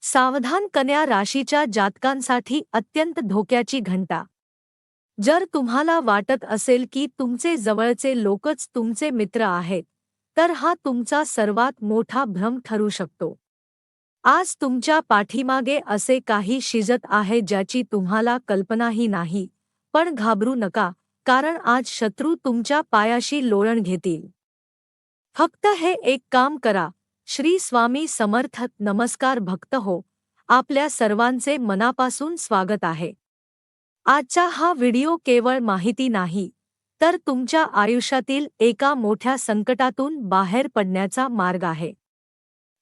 सावधान कन्या राशीच्या जातकांसाठी अत्यंत धोक्याची घंटा। जर तुम्हाला वाटत असेल की तुमचे जवळचे लोकच तुमचे मित्र आहेत, तर हा तुमचा सर्वात मोठा भ्रम ठरू शकतो। आज तुमच्या पाठीमागे असे काही शिजत आहे ज्याची तुम्हाला कल्पनाही नाही, पण घाबरू नका, कारण आज शत्रू तुमच्या पायाशी लोळण घेतील। फक्त हे एक काम करा। श्री स्वामी समर्थ नमस्कार भक्त हो, आपल्या सर्वांचे मनापासून स्वागत आहे। आजचा हा व्हिडिओ केवळ माहिती नाही, तर तुमच्या आयुष्यातील एका मोठ्या संकटातून बाहेर पडण्याचा मार्ग आहे।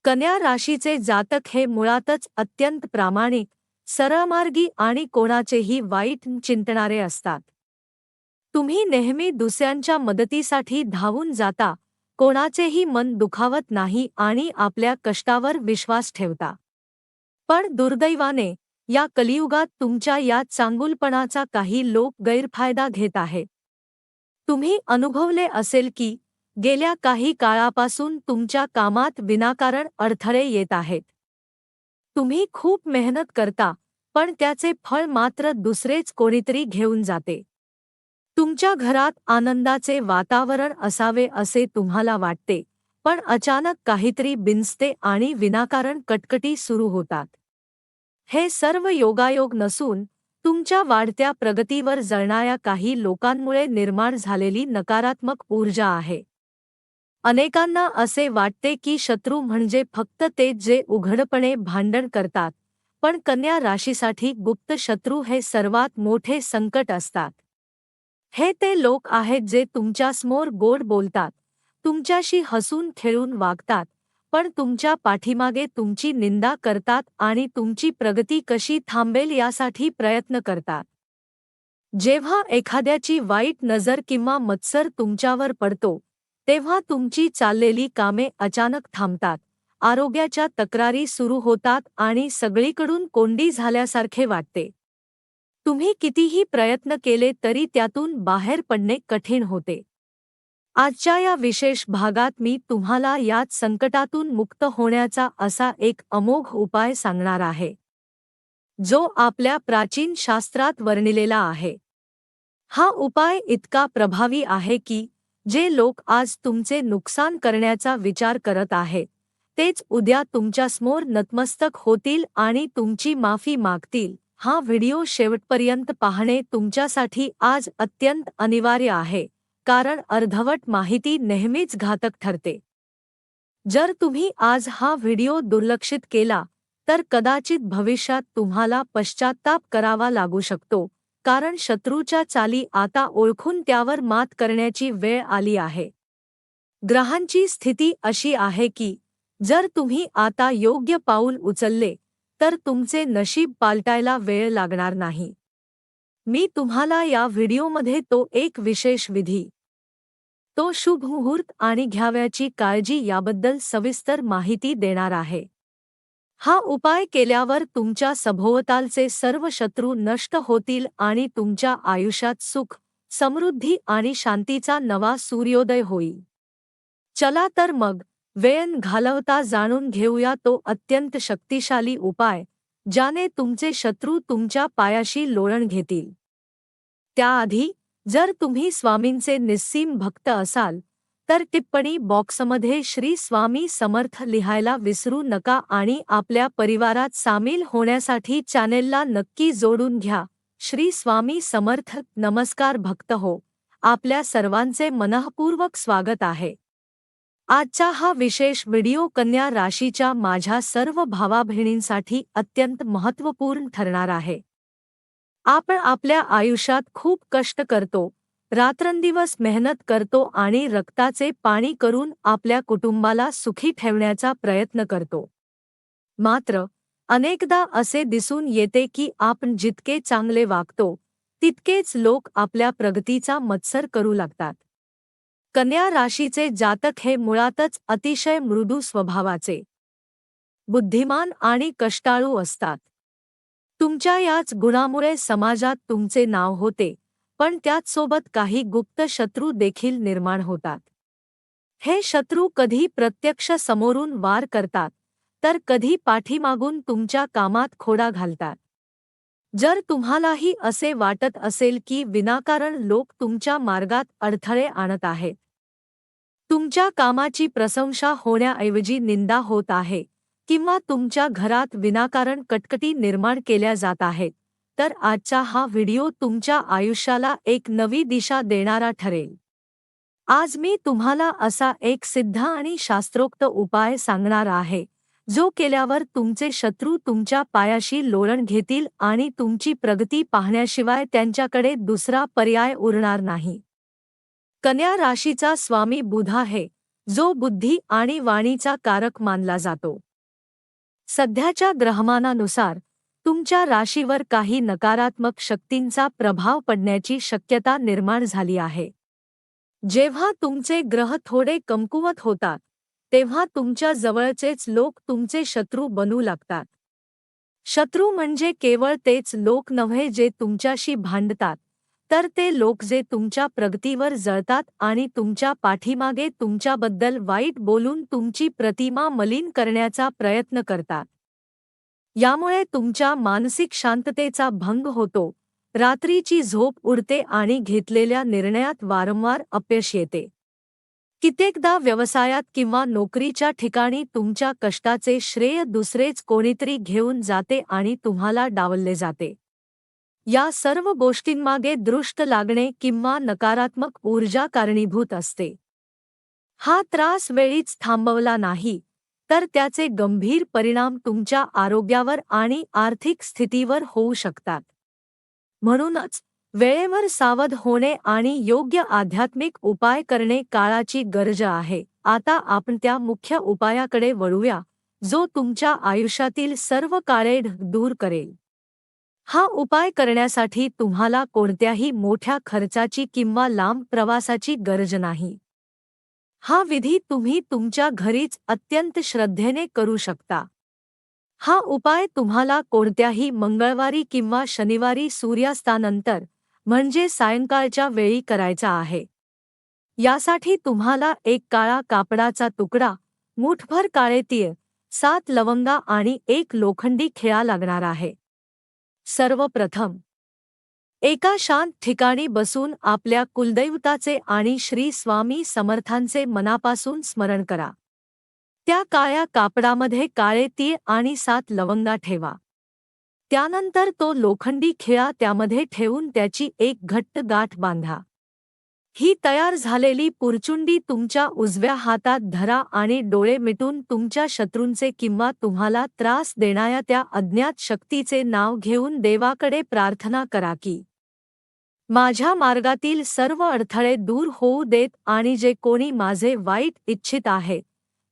कन्या राशीचे जातक हे मुळातच अत्यंत प्रामाणिक, सरळमार्गी आणि कोणाचेही वाईट चिंतणारे असतात। तुम्ही नेहमी दुसऱ्यांच्या मदतीसाठी धावून जाता, कोणाचेही मन दुखावत नाही आणि आपल्या कष्टावर विश्वास ठेवता। पण दुर्दैवाने या कलियुगात तुमच्या या चांगुलपणाचा काही लोक गैरफायदा घेत आहेत। तुम्ही अनुभवले असेल की गेल्या काही काळापासून तुमच्या कामात विनाकारण अडथळे येत आहेत। तुम्ही खूप मेहनत करता, पण त्याचे फळ मात्र दुसरेच कोणीतरी घेऊन जाते। तुमच्या घरात आनंदाचे वातावरण असावे असे तुम्हाला वाटते, पण अचानक काहीतरी बिनसते आणि विनाकारण कटकटी सुरू होतात। हे सर्व योगायोग नसून तुमच्या वाढत्या प्रगतीवर जळणाऱ्या काही लोकांमुळे निर्माण झालेली नकारात्मक ऊर्जा आहे। अनेकांना असे वाटते की शत्रू म्हणजे फक्त ते जे उघडपणे भांडण करतात, पण कन्या राशीसाठी गुप्त शत्रू हे सर्वात मोठे संकट असतात। हे ते लोक आहेत जे तुमच्यासमोर गोड बोलतात, तुमच्याशी हसून खेळून वागतात, पण तुमच्या पाठीमागे तुमची निंदा करतात आणि तुमची प्रगती कशी थांबेल यासाठी प्रयत्न करतात। जेव्हा एखाद्याची वाईट नजर किंवा मत्सर तुमच्यावर पडतो, तेव्हा तुमची चाललेली कामे अचानक थांबतात, आरोग्याच्या तक्रारी सुरू होतात आणि सगळीकडून कोंडी झाल्यासारखे वाटते। तुम्ही कितीही प्रयत्न केले तरी त्यातून बाहेर पडणे कठीण होते। आजच्या या विशेष भागात मी तुम्हाला याच संकटातून मुक्त होण्याचा असा एक अमोघ उपाय सांगणार आहे, जो आपल्या प्राचीन शास्त्रात वर्णिलेला आहे। हा उपाय इतका प्रभावी आहे की जे लोक आज तुमचे नुकसान करण्याचा विचार करत आहेत, तेच उद्या तुमच्यासमोर नतमस्तक होतील आणि तुमची माफी मागतील। हा व्हिडिओ शेवटपर्यंत पाहणे तुमच्यासाठी आज अत्यंत अनिवार्य आहे, कारण अर्धवट माहिती नेहमीच घातक ठरते। जर तुम्ही आज हा व्हिडिओ दुर्लक्षित केला, तर कदाचित भविष्यात तुम्हाला पश्चात्ताप करावा लागू शकतो, कारण शत्रूच्या चाली आता ओळखून त्यावर मात करण्याची वेळ आली आहे। ग्रहांची स्थिती अशी आहे की जर तुम्ही आता योग्य पाऊल उचलले, तर तुमचे नशीब पालटायला वेळ लागणार नाही। मी तुम्हाला या व्हिडिओमध्ये तो एक विशेष विधी, तो शुभ मुहूर्त आणि घ्यावयाची काळजी याबद्दल सविस्तर माहिती देणार आहे। हा उपाय केल्यावर तुमच्या सभोवतालचे सर्व शत्रू नष्ट होतील आणि तुमच्या आयुष्यात सुख, समृद्धी आणि शांतीचा नवा सूर्योदय होईल। चला तर मग वेळ न घालवता जाणून घेऊया तो अत्यंत शक्तिशाली उपाय, ज्याने तुमचे शत्रू तुमच्या पायाशी लोळण घेतील। त्याआधी जर तुम्ही स्वामींचे निस्सीम भक्त असाल, तर टिप्पणी बॉक्समध्ये श्री स्वामी समर्थ लिहायला विसरू नका आणि आपल्या परिवारात सामील होण्यासाठी चॅनेलला नक्की जोडून घ्या। श्री स्वामी समर्थ नमस्कार भक्त हो, आपल्या सर्वांचे मनःपूर्वक स्वागत आहे। आजचा हा विशेष व्हिडिओ कन्या राशीच्या माझ्या सर्व भावा-बहिणींसाठी अत्यंत महत्त्वपूर्ण ठरणार आहे। आपण आपल्या आयुष्यात खूप कष्ट करतो, रात्रंदिवस मेहनत करतो आणि रक्ताचे पाणी करून आपल्या कुटुंबाला सुखी ठेवण्याचा प्रयत्न करतो। मात्र अनेकदा असे दिसून येते की आपण जितके चांगले वागतो, तितकेच लोक आपल्या प्रगतीचा मत्सर करू लागतात। कन्या राशीचे जातक हे मुळातच अतिशय मृदू स्वभावाचे, बुद्धिमान आणि कष्टाळू असतात। तुमच्या याच गुणामुळे समाजात तुमचे नाव होते, पण त्याचसोबत काही गुप्त शत्रू देखील निर्माण होतात। हे शत्रू कधी प्रत्यक्ष समोरून वार करतात, तर कधी पाठीमागून तुमच्या कामात खोडा घालतात. जर तुम्हालाही असे वाटत असेल की विनाकारण लोक तुमच्या मार्गात अडथळे आणत आहेत, तुमच्या कामाची प्रशंसा होण्याऐवजी निंदा होत आहे, किंवा तुमच्या घरात विनाकारण कटकटी निर्माण केल्या जात आहेत, तर आजचा हा व्हिडिओ तुमच्या आयुष्याला एक नवी दिशा देणारा ठरेल. आज मी तुम्हाला असा एक सिद्ध आणि शास्त्रोक्त उपाय सांगणार आहे, जो केल्यावर तुमचे शत्रू तुमच्या पायाशी लोळण घेतील आणि तुमची प्रगती पाहण्याशिवाय त्यांच्याकडे दुसरा पर्याय उरणार नाही. कन्या राशीचा स्वामी बुध आहे, जो बुद्धी आणि वाणीचा कारक मानला जातो. सध्याच्या ग्रहमानानुसार तुमच्या राशीवर काही नकारात्मक शक्तींचा प्रभाव पडण्याची शक्यता निर्माण झाली आहे. जेव्हा तुमचे ग्रह थोडे कमकुवत होतात, तेव्हा तुमच्या जवळचेच लोक तुमचे शत्रू बनू लागतात. शत्रू म्हणजे केवळ तेच लोक नव्हे जे तुमच्याशी भांडतात, तर ते लोक जे तुमच्या प्रगतीवर जळतात आणि तुमच्या पाठीमागे तुमच्याबद्दल वाईट बोलून तुमची प्रतिमा मलिन करण्याचा प्रयत्न करतात. यामुळे तुमच्या मानसिक शांततेचा भंग होतो, रात्रीची झोप उडते आणि घेतलेल्या निर्णयात वारंवार अपयश येते. कित्येकदा व्यवसायात किंवा नोकरीच्या ठिकाणी तुमच्या कष्टाचे श्रेय दुसरेच कोणीतरी घेऊन जाते आणि तुम्हाला डावलले जाते. या सर्व गोष्टींमागे दृष्ट लागणे किंवा नकारात्मक ऊर्जा कारणीभूत असते. हा त्रास वेळीच थांबवला नाही, तर त्याचे गंभीर परिणाम तुमच्या आरोग्यावर आणि आर्थिक स्थितीवर होऊ शकतात. म्हणूनच वेळेवर सावध होणे आणि योग्य आध्यात्मिक उपाय करणे काळाची गरज आहे. आता आपण त्या मुख्य उपायाकडे वळूया, जो तुमच्या आयुष्यातील सर्व काळे ढग दूर करेल. हा उपाय करण्यासाठी तुम्हाला कोणत्याही मोठ्या खर्चाची किंवा लांब प्रवासाची गरज नाही. हा विधी तुम्ही तुमच्या घरीच अत्यंत श्रद्धेने करू शकता. हा उपाय तुम्हाला कोणत्याही मंगळवारी किंवा शनिवारी सूर्यास्तानंतर, म्हणजे सायंकाळच्या वेळी करायचा आहे. यासाठी तुम्हाला एक काळा कापडाचा तुकडा, मूठभर काळे तीळ, 7 लवंगा आणि एक लोखंडी खिळा लागणार आहे. सर्वप्रथम एका शांत ठिकाणी बसून आपल्या कुलदैवताचे आणि श्री स्वामी समर्थांचे मनापासून स्मरण करा. त्या काळ्या कापडामध्ये काळे तीळ आणि 7 लवंगा ठेवा. त्यानंतर तो लोखंडी खिळा त्यामध्ये ठेवून त्याची एक घट्ट गाठ बांधा. ही तयार झालेली पुरचुंडी तुमच्या उजव्या हातात धरा आणि डोळे मिटून तुमच्या शत्रूंचे किंवा तुम्हाला त्रास देणाऱ्या त्या अज्ञात शक्तीचे नाव घेऊन देवाकडे प्रार्थना करा की, माझ्या मार्गातील सर्व अडथळे दूर होऊ देत आणि जे कोणी माझे वाईट इच्छित आहेत,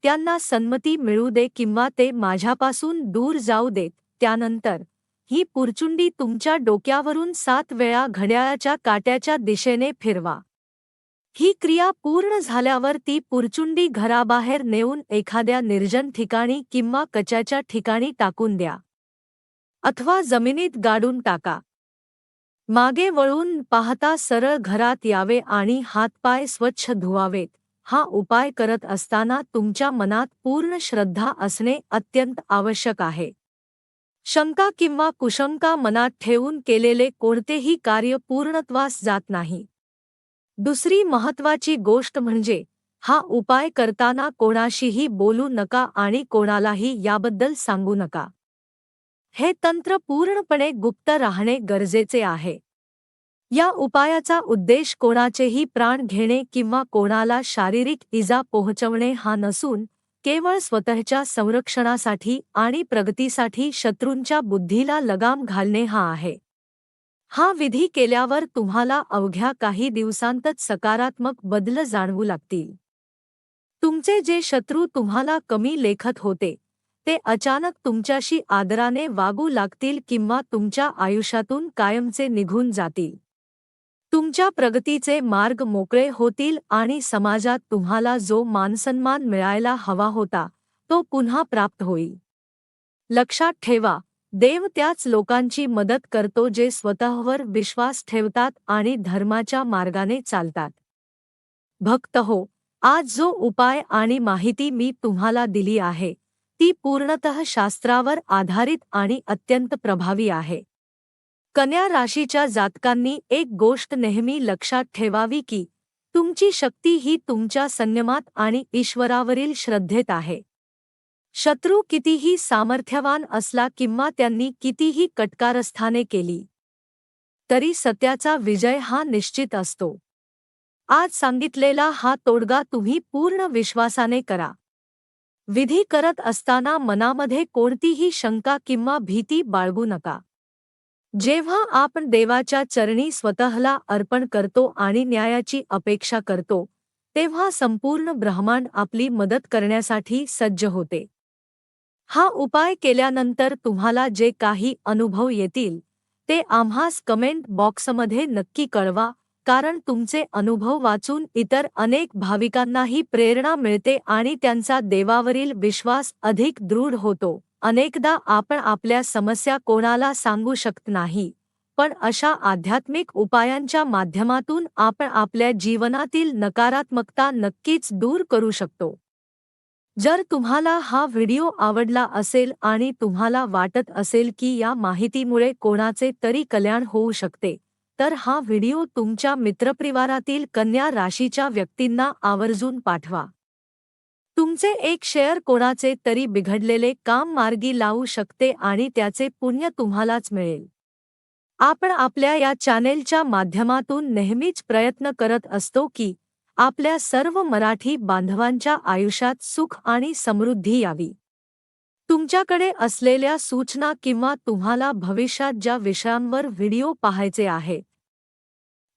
त्यांना सन्मती मिळू दे किंवा ते माझ्यापासून दूर जाऊ देत. त्यानंतर ही पुरचुंडी तुमच्या डोक्यावरून 7 वेळा घड्याळाच्या काट्याच्या दिशेने फिरवा. ही क्रिया पूर्ण झाल्यावर ती पुरचुंडी घराबाहेर नेऊन एखाद्या निर्जन ठिकाणी किंवा कचाच्या ठिकाणी टाकून द्या, अथवा जमिनीत गाडून टाका. मागे वळून पाहता सरळ घरात यावे आणि हातपाय स्वच्छ धुवावेत. हा उपाय करत असताना तुमच्या मनात पूर्ण श्रद्धा असणे अत्यंत आवश्यक आहे. शंका किंवा कुशंका मनात ठेवून केलेले कोणतेही कार्य पूर्णत्वास जात नाही. दुसरी महत्त्वाची गोष्ट म्हणजे, हा उपाय करताना कोणाशीही बोलू नका आणि कोणालाही याबद्दल सांगू नका. हे तंत्र पूर्णपणे गुप्त राहणे गरजेचे आहे. या उपायाचा उद्देश कोणाचेही प्राण घेणे किंवा कोणाला शारीरिक इजा पोहोचवणे हा नसून, केवळ स्वतःच्या संरक्षणासाठी आणि प्रगतीसाठी शत्रूंच्या बुद्धीला लगाम घालणे हा आहे. हा विधी केल्यावर तुम्हाला अवघ्या काही दिवसांतच सकारात्मक बदल जाणवू लागतील. तुमचे जे शत्रू तुम्हाला कमी लेखत होते, ते अचानक तुमच्याशी आदराने वागू लागतील किंवा तुमच्या आयुष्यातून कायमचे निघून जातील. तुमच्या प्रगतीचे मार्ग मोकळे होतील आणि समाजात तुम्हाला जो मानसन्मान मिळायला हवा होता, तो पुन्हा प्राप्त होईल. लक्षात ठेवा, देव त्याच लोकांची मदत करतो जे स्वतःवर विश्वास ठेवतात आणि धर्माच्या मार्गाने चालतात. भक्त हो, आज जो उपाय आणि माहिती मी तुम्हाला दिली आहे, ती पूर्णतः शास्त्रावर आधारित आणि अत्यंत प्रभावी आहे. कन्या राशीच्या जातकांनी एक गोष्ट नेहमी लक्षात ठेवावी की तुमची शक्ती ही तुमच्या संयमात आणि ईश्वरावरील श्रद्धेत आहे. शत्रू कितीही सामर्थ्यवान असला किंवा त्यांनी कितीही कटकारस्थाने केली तरी सत्याचा विजय हा निश्चित असतो. आज सांगितलेला हा तोडगा तुम्ही पूर्ण विश्वासाने करा. विधी करत असताना मनामध्ये कोणतीही शंका किंवा भीती बाळगू नका. जेव्हा आपण देवाच्या चरणी स्वतःला अर्पण करतो आणि न्यायाची अपेक्षा करतो, तेव्हा संपूर्ण ब्रह्मांड आपली मदत करण्यासाठी सज्ज होते. हा उपाय केल्यानंतर तुम्हाला जे काही अनुभव येतील ते आम्हास कमेंट बॉक्समध्ये नक्की कळवा, कारण तुमचे अनुभव वाचून इतर अनेक भाविकांनाही प्रेरणा मिळते आणि त्यांचा देवावरील विश्वास अधिक दृढ होतो. अनेकदा आपण आपल्या समस्या कोणाला सांगू शकत नाही, पण अशा आध्यात्मिक उपायांच्या माध्यमातून आपण आपल्या जीवनातील नकारात्मकता नक्कीच दूर करू शकतो. जर तुम्हाला हा व्हिडिओ आवडला असेल आणि तुम्हाला वाटत असेल की या माहितीमुळे कोणाचे तरी कल्याण होऊ शकते, तर हा व्हिडिओ तुमच्या मित्रपरिवारातील कन्या राशीच्या व्यक्तींना आवर्जून पाठवा. तुमचे एक शेअर कोणाचे तरी बिघडलेले काम मार्गी लावू शकते आणि त्याचे पुण्य तुम्हालाच मिळेल. आपण आपल्या या चॅनेलच्या माध्यमातून नेहमीच प्रयत्न करत असतो की आपल्या सर्व मराठी बांधवांच्या आयुष्यात सुख आणि समृद्धी यावी. तुमच्याकडे असलेल्या सूचना किंवा तुम्हाला भविष्यात ज्या विषयांवर व्हिडिओ पाहायचे आहेत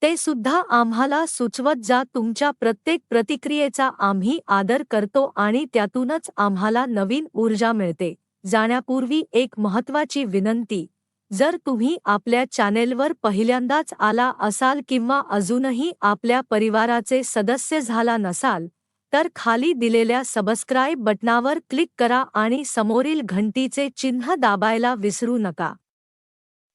ते सुद्धा आम्हाला सुचवत जा. तुमच्या प्रत्येक प्रतिक्रियेचा आम्ही आदर करतो आणि त्यातूनच आम्हाला नवीन ऊर्जा मिळते. जाण्यापूर्वी एक महत्त्वाची विनंती, जर तुम्ही आपल्या चॅनेलवर पहिल्यांदाच आला असाल किंवा अजूनही आपल्या परिवाराचे सदस्य झाला नसाल, तर खाली दिलेल्या सबस्क्राईब बटनावर क्लिक करा आणि समोरील घंटीचे चिन्ह दाबायला विसरू नका.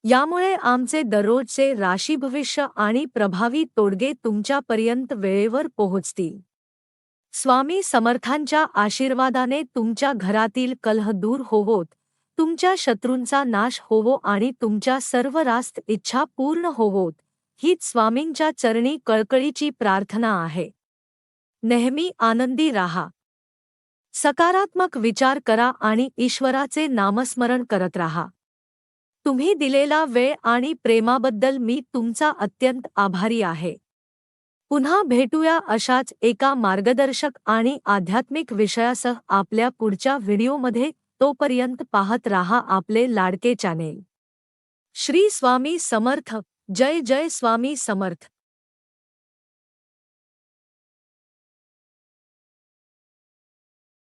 यामुळे आमचे दररोजचे राशी भविष्य आणि प्रभावी तोडगे तुमच्यापर्यंत वेळेवर पोहोचतील. स्वामी समर्थांच्या आशीर्वादाने तुमच्या घरातील कलह दूर होवोत, तुमच्या शत्रूंचा नाश होवो आणि तुमच्या सर्व रास्त इच्छा पूर्ण होवोत, हीच स्वामींच्या चरणी कळकळीची प्रार्थना आहे. नेहमी आनंदी राहा, सकारात्मक विचार करा आणि ईश्वराचे नामस्मरण करत राहा. तुम्ही दिलेला वेळ आणि प्रेमाबद्दल मी तुमचा अत्यंत आभारी आहे. पुन्हा भेटूया अशाच एका मार्गदर्शक आणि आध्यात्मिक विषयासह आपल्या पुढच्या व्हिडिओमध्ये. तोपर्यंत पाहत राहा आपले लाडके चॅनेल. श्री स्वामी समर्थ. जय जय स्वामी समर्थ.